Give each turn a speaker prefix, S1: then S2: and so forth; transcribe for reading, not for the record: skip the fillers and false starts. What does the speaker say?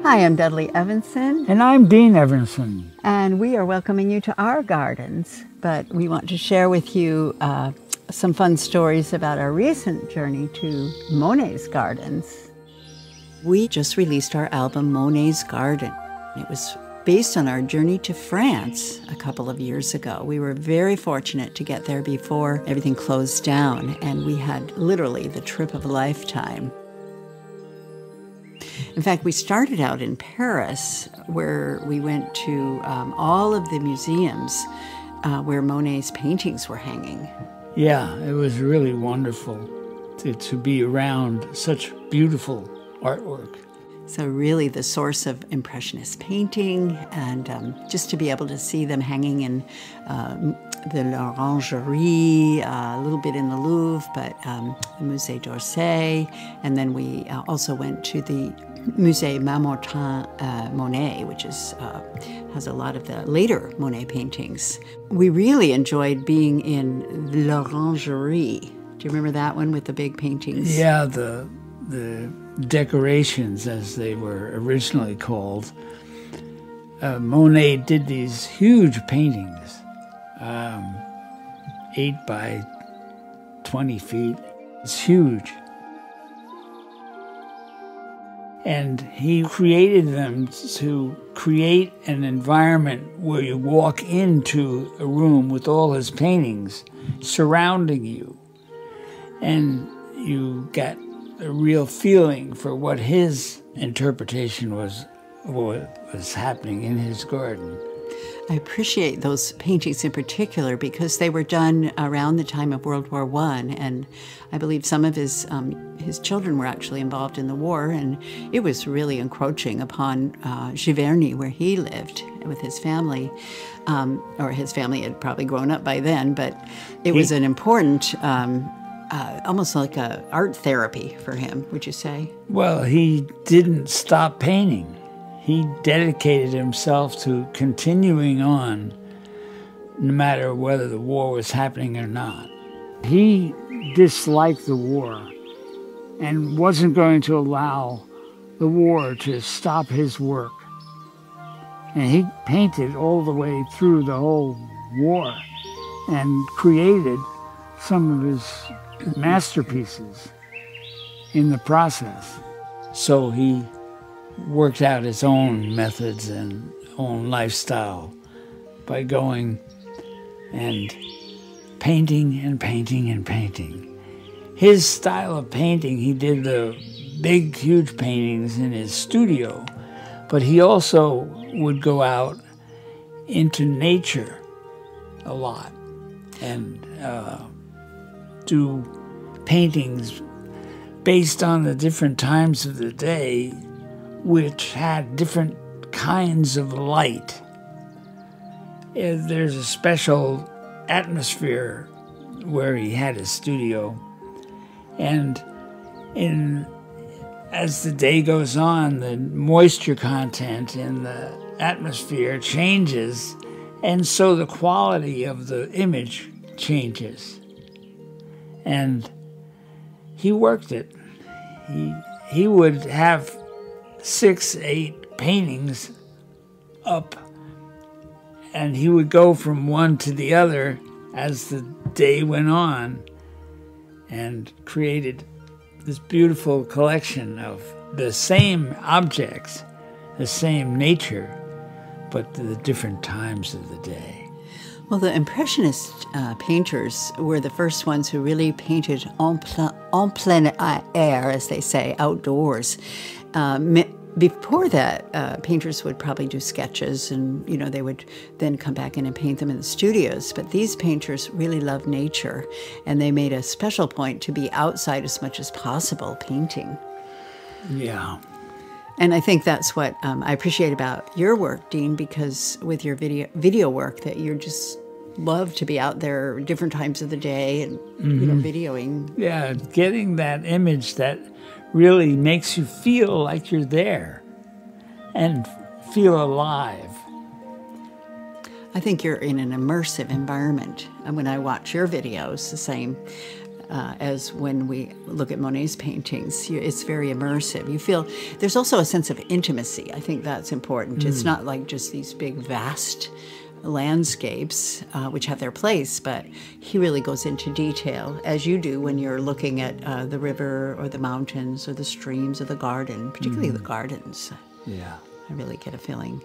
S1: Hi, I'm Dudley Evenson.
S2: And I'm Dean Evenson.
S1: And we are welcoming you to our gardens, but we want to share with you some fun stories about our recent journey to Monet's gardens. We just released our album, Monet's Garden. It was based on our journey to France a couple of years ago. We were very fortunate to get there before everything closed down, and we had literally the trip of a lifetime. In fact, we started out in Paris, where we went to all of the museums where Monet's paintings were hanging.
S2: Yeah, it was really wonderful to be around such beautiful artwork.
S1: So really the source of Impressionist painting, and just to be able to see them hanging in the L'Orangerie, a little bit in the Louvre, but the Musée d'Orsay, and then we also went to the Musée Marmottan Monet, which is has a lot of the later Monet paintings. We really enjoyed being in L'Orangerie. Do you remember that one with the big paintings?
S2: Yeah, the decorations, as they were originally called. Monet did these huge paintings, 8 by 20 feet. It's huge. And he created them to create an environment where you walk into a room with all his paintings surrounding you, and you get a real feeling for what his interpretation was, what was happening in his garden.
S1: I appreciate those paintings in particular because they were done around the time of World War I, and I believe some of his children were actually involved in the war, and it was really encroaching upon Giverny, where he lived with his family, or his family had probably grown up by then, but it was an important, almost like a art therapy for him, would you say?
S2: Well, he didn't stop painting. He dedicated himself to continuing on, no matter whether the war was happening or not. He disliked the war and wasn't going to allow the war to stop his work. And he painted all the way through the whole war and created some of his masterpieces in the process. So he worked out his own methods and own lifestyle by going and painting and painting and painting. His style of painting, he did the big, huge paintings in his studio, but he also would go out into nature a lot and do paintings based on the different times of the day, which had different kinds of light. There's a special atmosphere where he had his studio, and as the day goes on, the moisture content in the atmosphere changes, and so the quality of the image changes. And he worked it. He would have 6, 8 paintings up, and he would go from one to the other as the day went on, and created this beautiful collection of the same objects, the same nature, but the different times of the day.
S1: Well, the Impressionist painters were the first ones who really painted en plein air, as they say, outdoors. Before that, painters would probably do sketches, and they would then come back in and paint them in the studios. But these painters really loved nature, and they made a special point to be outside as much as possible painting.
S2: Yeah.
S1: And I think that's what I appreciate about your work, Dean, because with your video work, that you're just love to be out there different times of the day and videoing.
S2: Yeah, getting that image that really makes you feel like you're there and feel alive.
S1: I think you're in an immersive environment. And when I watch your videos, the same. as when we look at Monet's paintings. It's very immersive. You feel there's also a sense of intimacy. I think that's important. It's not like just these big, vast landscapes, which have their place, but he really goes into detail, as you do when you're looking at the river or the mountains or the streams or the garden, particularly the gardens.
S2: Yeah.
S1: I really get a feeling